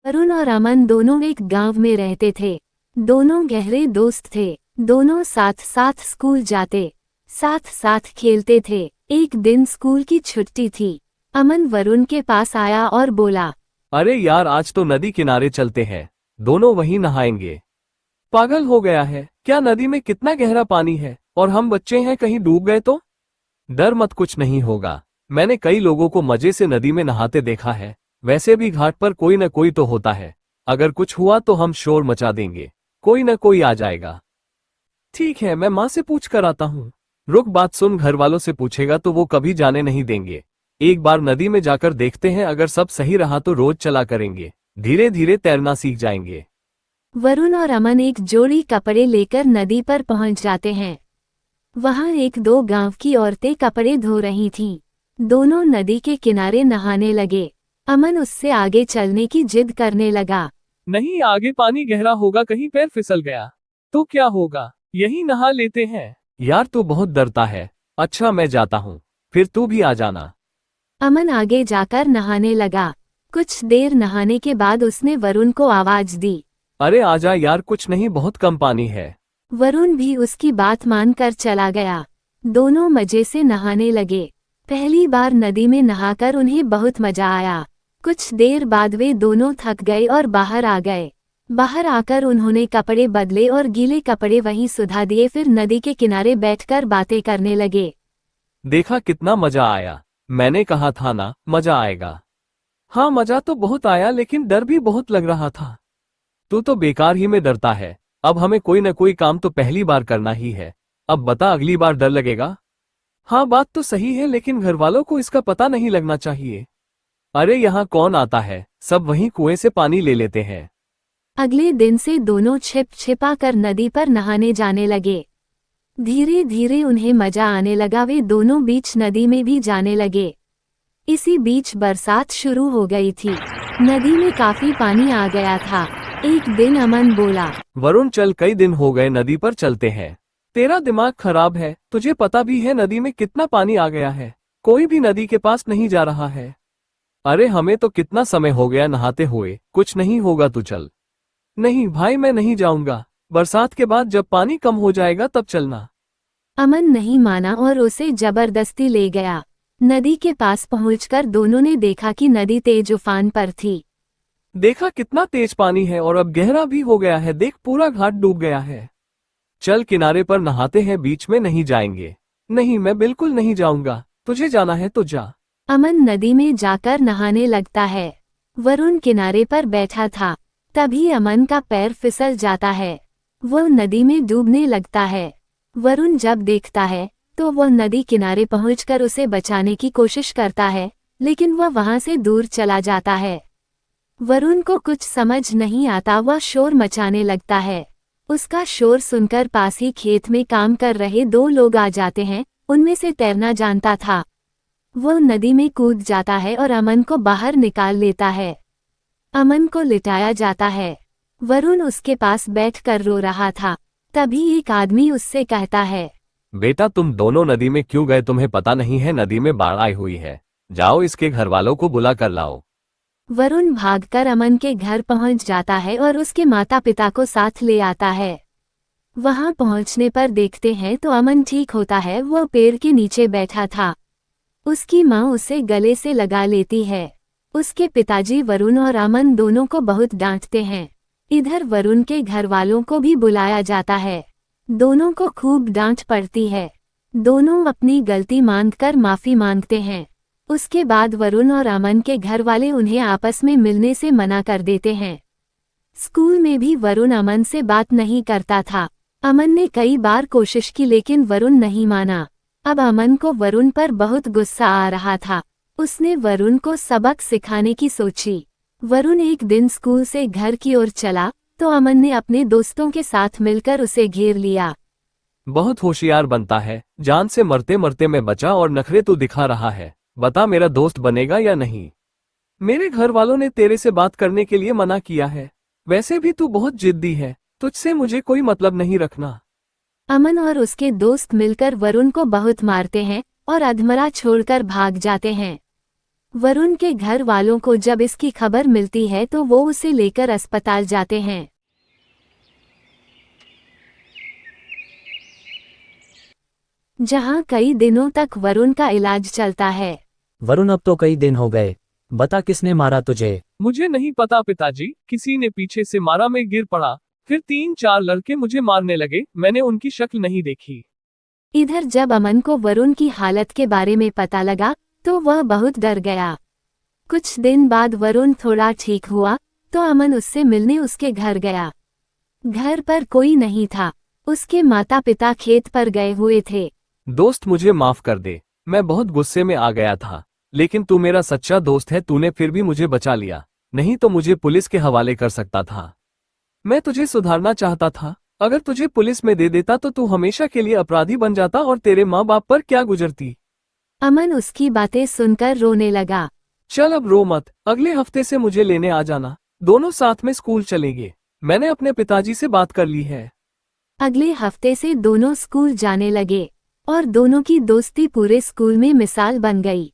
वरुण और अमन दोनों एक गांव में रहते थे। दोनों गहरे दोस्त थे। दोनों साथ साथ स्कूल जाते, साथ साथ खेलते थे। एक दिन स्कूल की छुट्टी थी। अमन वरुण के पास आया और बोला, अरे यार, आज तो नदी किनारे चलते हैं, दोनों वहीं नहाएंगे। पागल हो गया है क्या? नदी में कितना गहरा पानी है और हम बच्चे हैं, कहीं डूब गए तो? डर मत, कुछ नहीं होगा। मैंने कई लोगों को मजे से नदी में नहाते देखा है। वैसे भी घाट पर कोई न कोई तो होता है। अगर कुछ हुआ तो हम शोर मचा देंगे, कोई न कोई आ जाएगा। ठीक है, मैं माँ से पूछ कर आता हूँ। रुक, बात सुन, घर वालों से पूछेगा तो वो कभी जाने नहीं देंगे। एक बार नदी में जाकर देखते हैं, अगर सब सही रहा तो रोज चला करेंगे, धीरे धीरे तैरना सीख जाएंगे। वरुण और अमन एक जोड़ी कपड़े लेकर नदी पर पहुंच जाते हैं। वहां एक दो गांव की औरतें कपड़े धो रही थीं। दोनों नदी के किनारे नहाने लगे। अमन उससे आगे चलने की जिद करने लगा। नहीं, आगे पानी गहरा होगा, कहीं पैर फिसल गया तो क्या होगा? यही नहा लेते हैं। यार तू बहुत डरता है। अच्छा, मैं जाता हूँ, फिर तू भी आ जाना। अमन आगे जाकर नहाने लगा। कुछ देर नहाने के बाद उसने वरुण को आवाज दी। अरे आजा यार, कुछ नहीं, बहुत कम पानी है। वरुण भी उसकी बात मानकर चला गया। दोनों मजे से नहाने लगे। पहली बार नदी में नहाकर उन्हें बहुत मजा आया। कुछ देर बाद वे दोनों थक गए और बाहर आ गए। बाहर आकर उन्होंने कपड़े बदले और गीले कपड़े वहीं सुखा दिए, फिर नदी के किनारे बैठकर बातें करने लगे। देखा कितना मजा आया? मैंने कहा था ना, मजा आएगा। हाँ, मजा तो बहुत आया, लेकिन डर भी बहुत लग रहा था। तू तो बेकार ही में डरता है। अब हमें कोई न कोई काम तो पहली बार करना ही है। अब बता, अगली बार डर लगेगा? हाँ, बात तो सही है, लेकिन घर वालों को इसका पता नहीं लगना चाहिए। अरे यहाँ कौन आता है, सब वहीं कुएं से पानी ले लेते हैं। अगले दिन से दोनों छिप छिपा कर नदी पर नहाने जाने लगे। धीरे धीरे उन्हें मजा आने लगा। वे दोनों बीच नदी में भी जाने लगे। इसी बीच बरसात शुरू हो गई थी। नदी में काफी पानी आ गया था। एक दिन अमन बोला, वरुण चल, कई दिन हो गए, नदी पर चलते हैं। तेरा दिमाग खराब है? तुझे पता भी है नदी में कितना पानी आ गया है? कोई भी नदी के पास नहीं जा रहा है। अरे हमें तो कितना समय हो गया नहाते हुए, कुछ नहीं होगा, तू चल। नहीं भाई, मैं नहीं जाऊंगा। बरसात के बाद जब पानी कम हो जाएगा तब चलना। अमन नहीं माना और उसे जबरदस्ती ले गया। नदी के पास पहुंचकर दोनों ने देखा कि नदी तेज उफान पर थी। देखा कितना तेज पानी है और अब गहरा भी हो गया है। देख, पूरा घाट डूब गया है। चल किनारे पर नहाते हैं, बीच में नहीं जाएंगे। नहीं, मैं बिल्कुल नहीं जाऊंगा। तुझे जाना है तो जा। अमन नदी में जाकर नहाने लगता है। वरुण किनारे पर बैठा था। तभी अमन का पैर फिसल जाता है। वह नदी में डूबने लगता है। वरुण जब देखता है तो वह नदी किनारे पहुंचकर उसे बचाने की कोशिश करता है, लेकिन वह वहां से दूर चला जाता है। वरुण को कुछ समझ नहीं आता। वह शोर मचाने लगता है। उसका शोर सुनकर पास ही खेत में काम कर रहे दो लोग आ जाते हैं। उनमें से तैरना जानता था। वह नदी में कूद जाता है और अमन को बाहर निकाल लेता है। अमन को लिटाया जाता है। वरुण उसके पास बैठकर रो रहा था। तभी एक आदमी उससे कहता है, बेटा तुम दोनों नदी में क्यों गए? तुम्हें पता नहीं है नदी में बाढ़ आई हुई है? जाओ इसके घर वालों को बुला कर लाओ। वरुण भागकर अमन के घर पहुंच जाता है और उसके माता पिता को साथ ले आता है। वहां पहुंचने पर देखते हैं तो अमन ठीक होता है। वह पेड़ के नीचे बैठा था। उसकी माँ उसे गले से लगा लेती है। उसके पिताजी वरुण और अमन दोनों को बहुत डांटते हैं। इधर वरुण के घर वालों को भी बुलाया जाता है। दोनों को खूब डांट पड़ती है। दोनों अपनी गलती मानकर माफी मांगते हैं। उसके बाद वरुण और अमन के घर वाले उन्हें आपस में मिलने से मना कर देते हैं। स्कूल में भी वरुण अमन से बात नहीं करता था। अमन ने कई बार कोशिश की, लेकिन वरुण नहीं माना। अब अमन को वरुण पर बहुत गुस्सा आ रहा था। उसने वरुण को सबक सिखाने की सोची। वरुण एक दिन स्कूल से घर की ओर चला तो अमन ने अपने दोस्तों के साथ मिलकर उसे घेर लिया। बहुत होशियार बनता है, जान से मरते मरते मैं बचा और नखरे तू दिखा रहा है। बता, मेरा दोस्त बनेगा या नहीं? मेरे घर वालों ने तेरे से बात करने के लिए मना किया है। वैसे भी तू बहुत जिद्दी है, तुझसे मुझे कोई मतलब नहीं रखना। अमन और उसके दोस्त मिलकर वरुण को बहुत मारते हैं और अधमरा छोड़कर भाग जाते हैं। वरुण के घर वालों को जब इसकी खबर मिलती है तो वो उसे लेकर अस्पताल जाते हैं। जहां कई दिनों तक वरुण का इलाज चलता है। वरुण अब तो कई दिन हो गए, बता किसने मारा तुझे? मुझे नहीं पता पिताजी, किसी ने पीछे से मारा, मैं गिर पड़ा, फिर 3-4 लड़के मुझे मारने लगे, मैंने उनकी शक्ल नहीं देखी। इधर जब अमन को वरुण की हालत के बारे में पता लगा तो वह बहुत डर गया। कुछ दिन बाद वरुण थोड़ा ठीक हुआ तो अमन उससे मिलने उसके घर गया। घर पर कोई नहीं था, उसके माता पिता खेत पर गए हुए थे। दोस्त मुझे माफ कर दे, मैं बहुत गुस्से में आ गया था, लेकिन तू मेरा सच्चा दोस्त है, तूने फिर भी मुझे बचा लिया, नहीं तो मुझे पुलिस के हवाले कर सकता था। मैं तुझे सुधारना चाहता था, अगर तुझे पुलिस में दे देता तो तू हमेशा के लिए अपराधी बन जाता और तेरे माँ बाप पर क्या गुजरती। अमन उसकी बातें सुनकर रोने लगा। चल अब रो मत, अगले हफ्ते से मुझे लेने आ जाना, दोनों साथ में स्कूल चलेंगे, मैंने अपने पिताजी से बात कर ली है। अगले हफ्ते से दोनों स्कूल जाने लगे और दोनों की दोस्ती पूरे स्कूल में मिसाल बन गई।